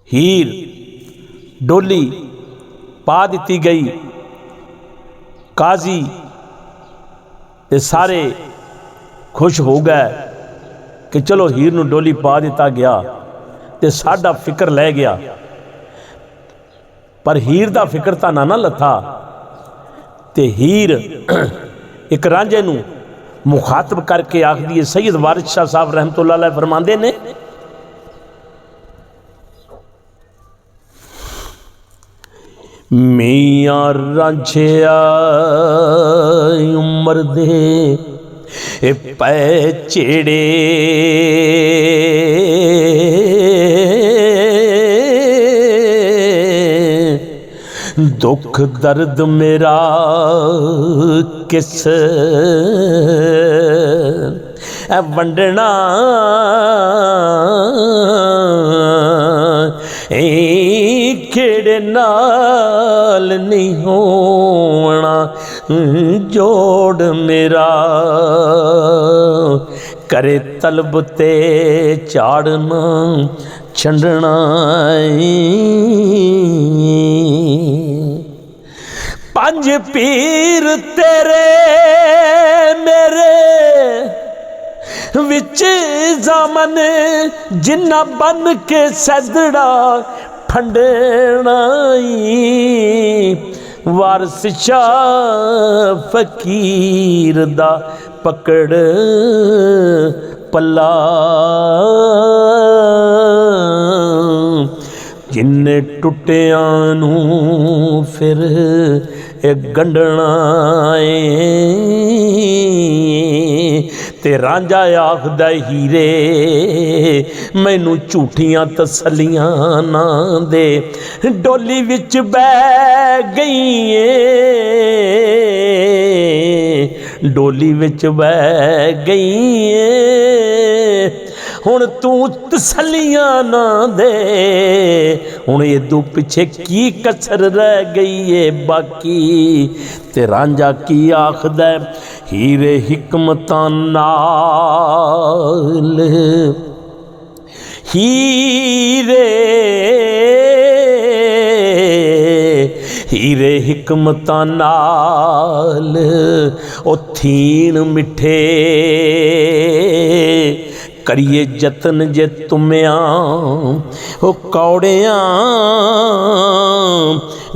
हीर डोली पा दी गई। काजी ते सारे खुश हो गए कि चलो हीर नूं डोली पा दिता गया ते साडा फिक्र लै गया। पर हीर दा फिक्र तां ना लथा। ते हीर एक रांझे नूं मुखातब करके आखदी है, सैयद वारिस शाह साहब रहमतुल्लाह अलैह फरमांदे ने, मियां रांझिया उमर दे पै चेड़े, दुख दर्द मेरा किस वंडना, खेड़े नाल नहीं होना जोड़ मेरा, करे तलब ते चाड़ना छंडना। पंज पीर तेरे मेरे विच जामन, जिन्ना बन के सैदड़ा फंडना। वारिस शाह फकीर दा पकड़ पल्ला, जिन्ने टुटिया नूं फिर गंढना ते रांझा आखदा हीरे मैनू झूठियां तसलियां ना दे, डोली विच बह गई डोली विच बह गई हुण तू तसलियां ना दे, हुण इदू पिछे की कसर रह गई है बाकी। ते रांझा की आखदा हीरे हिकमतां नाल, हीरे हीरे हिकमतां नाल ओ थीन मिठे, करिए जतन जे तुमिया ओ कौड़ियां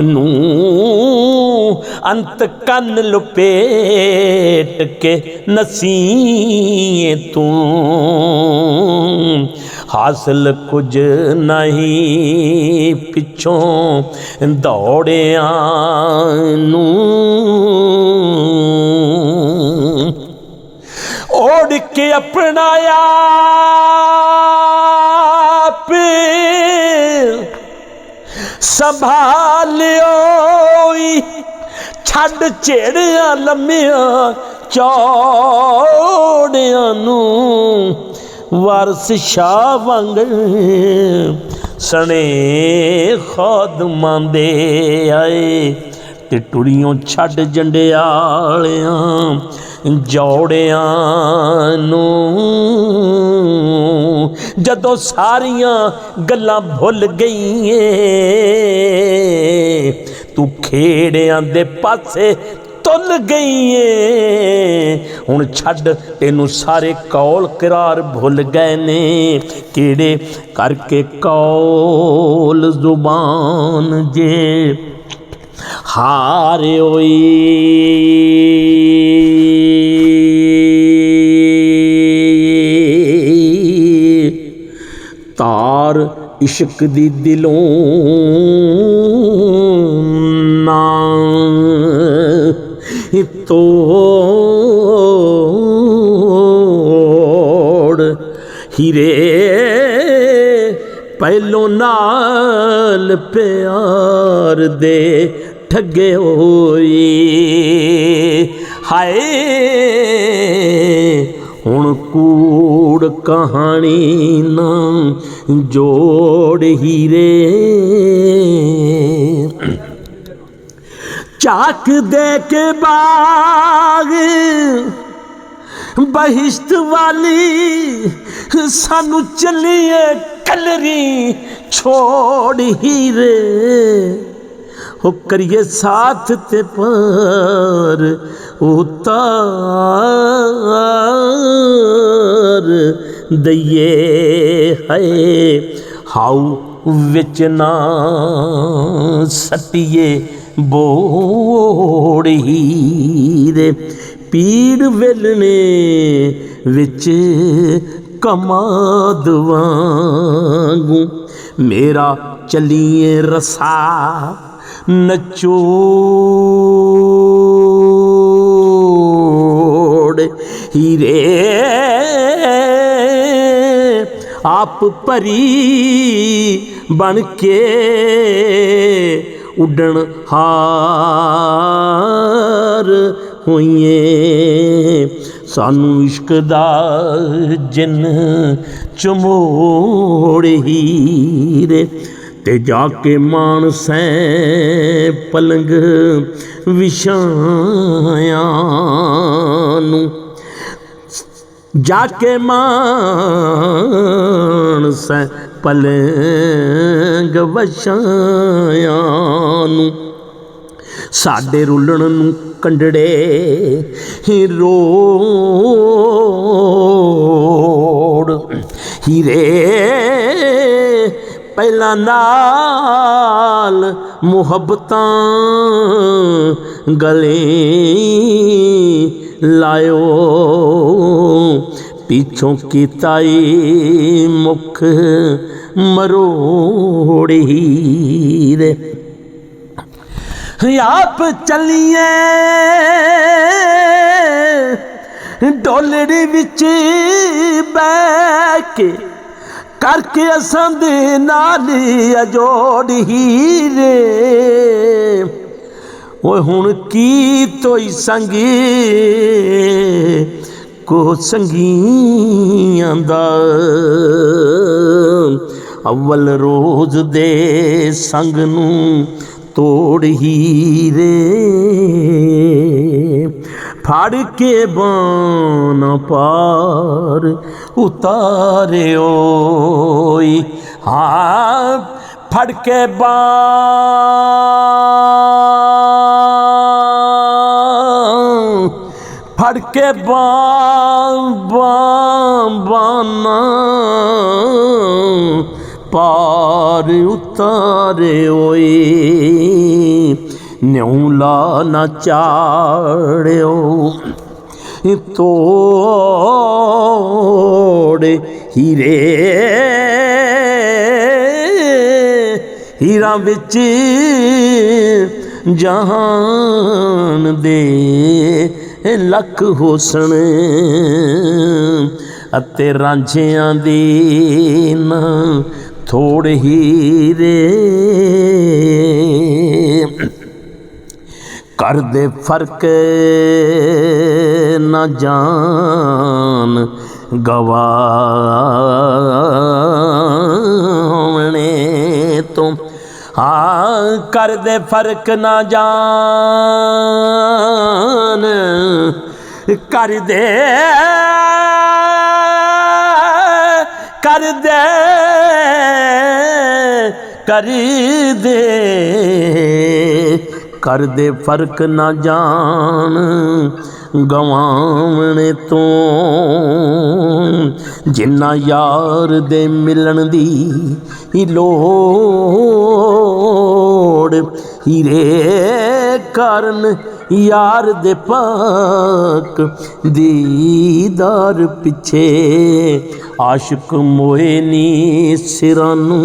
नू, अंत कन लपेट के नसीए तू, हासिल कुछ नहीं पिछों दौड़िया नू, ओढ़ के अपनाया संभालियो, छड़ छेड़िया लम्मिया चौड़िया नू, वारिस शाह वांग सने खादमां दे आए, ते टुरियों छड़ जंडियालियां जौड़ियां नू। जदों सारियां गल्लां भुल गई तू खेड़ियां दे पासे तुल गई हुण छड़ तेनू सारे कौल करार भुल गए ने, केड़े करके कौल जुबान जे हारे होई। तार इश्क दी दिलों ना ਤੋੜ ਹੀਰੇ ਪਹਿਲੋਂ ਨਾਲ ਪਿਆਰ ਦੇ ਠੱਗੇ ਹੋਏ ਹਾਏ ਹੁਣ ਕੂੜ ਕਹਾਣੀ ਨਾ ਜੋੜ ਹੀਰੇ ਝਾਕ ਦੇ ਕੇ ਬਾਗ ਬਹਿਸ਼ਤ ਵਾਲੀ ਸਾਨੂੰ ਚੱਲੀਏ ਕਲਰੀ ਛੋੜ ਹੀਰੇ हो करिए साथ ते पर उतार दइए है हाउ विच ना सटिए बोड़ हीरे पीड़ वेलने विच कमाद वांगू मेरा चलिए रसा नचोड़ हीरे आप परी बन के उड़न हार होइए सानू इश्क दा जिन चमोड़ हीरे ते जाके मानसै पलंग विछाया नू जाके मानसै पलंग विछाया नू साडे रुलण नू कंडड़े रोड़ हीरे पहला नाल मुहब्बतां गले लायो पिछों कीताई मुख मरोड़ हीरे आप चलिए डोलड़ी विच बैठ के करके असां दे नाल अजोड़ हीरे ओए हुण की तोई संगी को संगियां दा अव्वल रोज दे संग नू तोड़ हीरे फाड़ के बाना पार उतारे ओई हाँ फड़ के फड़ के बाना पार उतारे ओए न्यूला न चाड़ो तोड़ हीरे हीरा विच जहान दे लख हुसन अते रांझियां दी ना थोड़ हीरे कर दे फर्क न जान गवाने तो हाँ कर दे फर्क न जान कर दे कर दे कर दे कर दे फर्क न जान गवाने तो जिन्ना यार दे मिलन दी लोड़ हीरे करन यार दे पाक दीदार पिछे आशिक मोए नी सिरां नू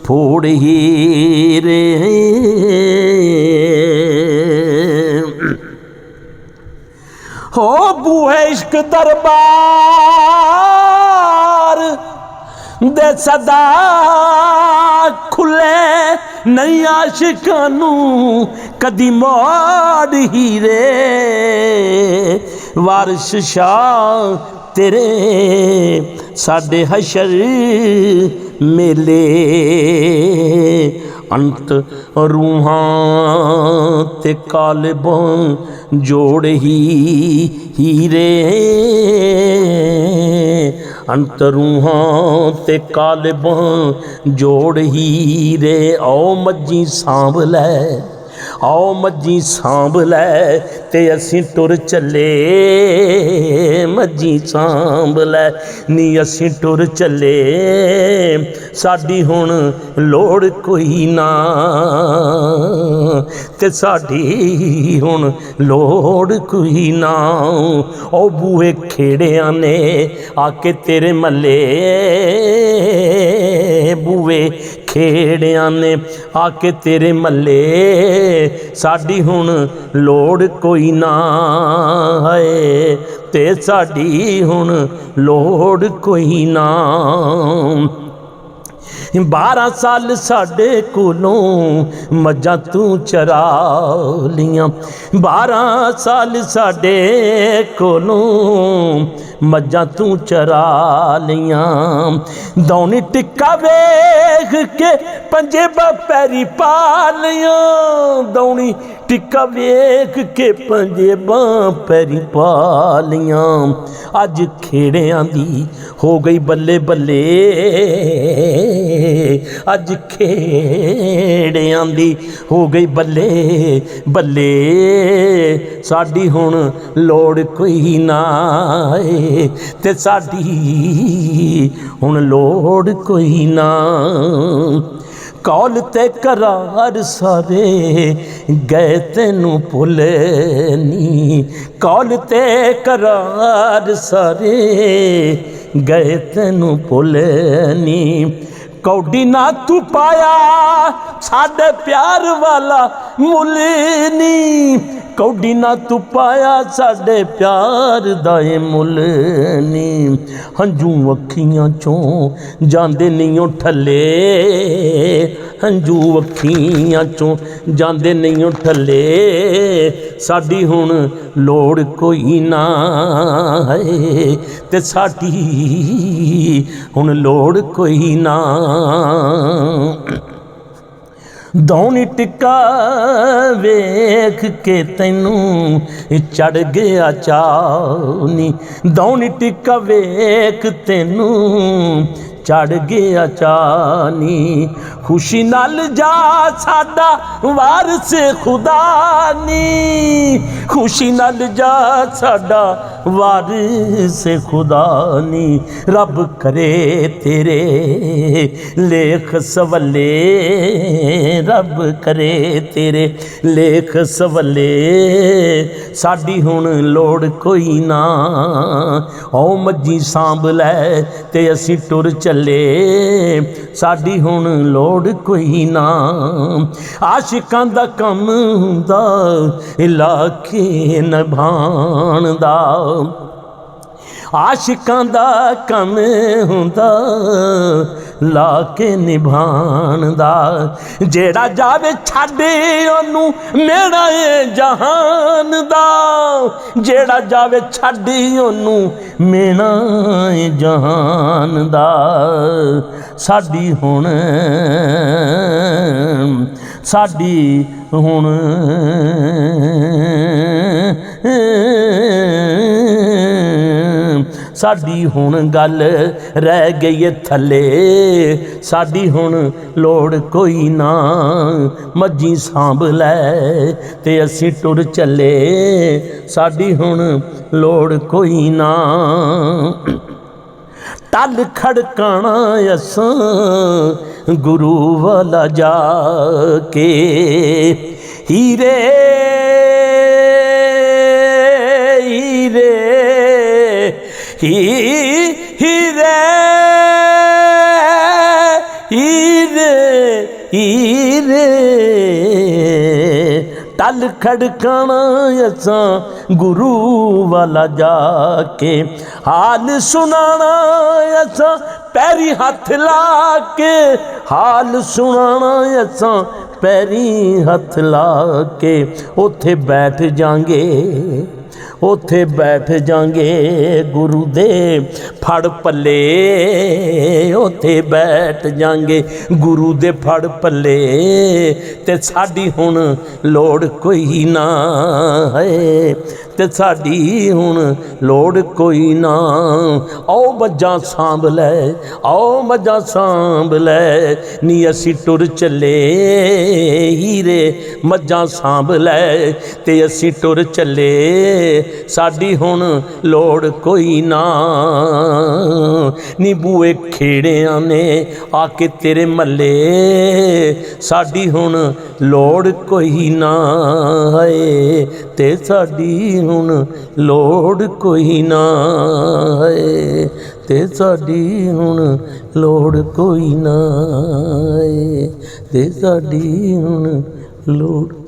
फोड़ हीरे हो बूहे इश्क दरबार दे सदा खुले नहीं आशिकां नू कदी मोड़ हीरे वारिश शाह तेरे साडे हशर मेले अंत रूहां ते कालिबां जोड़ ही हीरे अंत रूहां ते कालिबां जोड़ हीरे आओ मज्जी सांभ लै आओ मज्जी सांभ लै ते असीं टुर चले मज्जी सांभ लै नी असीं टुर चले साडी हुण लोड़ कोई ना ते साडी हुण लोड़ कोई ना ओ बूहे खेड़ियां ने आके तेरे मल्ले बूहे खेड़ियां ने आके तेरे मल्ले साडी हुण लोड़ कोई ना है ते साडी हुण लोड़ कोई ना 12 साल साडे कोलों मज्जां तू चरा लियां 12 साल साडे कोलों मज्जां तू चरा लियां दौनी टिक्का वेख के पंजे पैरी पा लियां दौनी टिक्का वेख के पंजे पैरी पा लियां अज खेड़ियां दी हो गई बल्ले बल्ले अज खेड़ियां दी हो गई बल्ले बल्ले साडी हुण लोड़ कोई ना ते साडी हुण लोड़ कोई ना कौल ते करार सारे गए तेनू भुल नी कौल ते करार सारे गए तेनू भुल नी कौडी ना तू पाया साडे प्यार वाला मुल नी कौडी ना तू पाया साडे प्यार दा मुल नी हंजू अखियां चों जांदे नहीं ठल्ले हंजू अखियां चों जांदे नहीं ठल्ले साडी हुण लोड़ कोई ना है ते साडी हुण लोड़ कोई ना दौनी टिक्का वेख के तैनू चढ़ गया चानी दौनी टिक्का वेख तैनू चढ़ गया चानी खुशी नाल जा साडा वारिस खुदा नी खुशी नाल जा साडा वारिस खुदा नी रब करे तेरे लेख सवले रब करे तेरे लेख सवले साडी हुण लोड़ कोई ना ओ मज्जी सांभ लै ते असीं टुर चले साडी हुण लोड़ कोई ना आशिकां दा कम हुंदा इलाके निभाण दा आशिकां दा कम हुंदा ला के निभाण दा जेड़ा जावे छड्ड ओनू मेरा जहान दा जेड़ा जावे छड्ड ओनू मेरा जहान दा साडी हुण साडी हुण गल रह गई थले साडी हुण लोड़ कोई ना मज्जी सांभ लै ते असीं टुर चले साडी हुण लोड़ कोई ना टल खड़काना असां गुरु वाला जाके हीरे हीरे हीरे हीरे हीरे टल खड़काना असां गुरु वाला जाके, हाल सुनाना असां पैरी हथ ला के, हाल सुनाना असां पैरी हथ ला के, उत्थे बैठ जांगे उत्थे बैठ जांगे गुरु दे फड़ पल्ले, उत्थे बैठ जांगे गुरु दे फड़ पल्ले, ते साडी हुण लोड़ कोई ना है, ते साडी हुण लोड़ कोई ना। आओ मज्जां सांभ लै, आओ मज्जां सांभ लै, नी असी टुर चले हीरे मज्जां सांभ लै, ते असी टुर चले साडी हुण लोड़ कोई ना। नी बूए खेड़ियां ने आके तेरे मल्ले, साडी हुण लोड़ कोई ना है, ते साडी हुण लोड़ कोई ना है, ते साडी हुण लोड़ कोई ना है, ते साडी हुण लोड़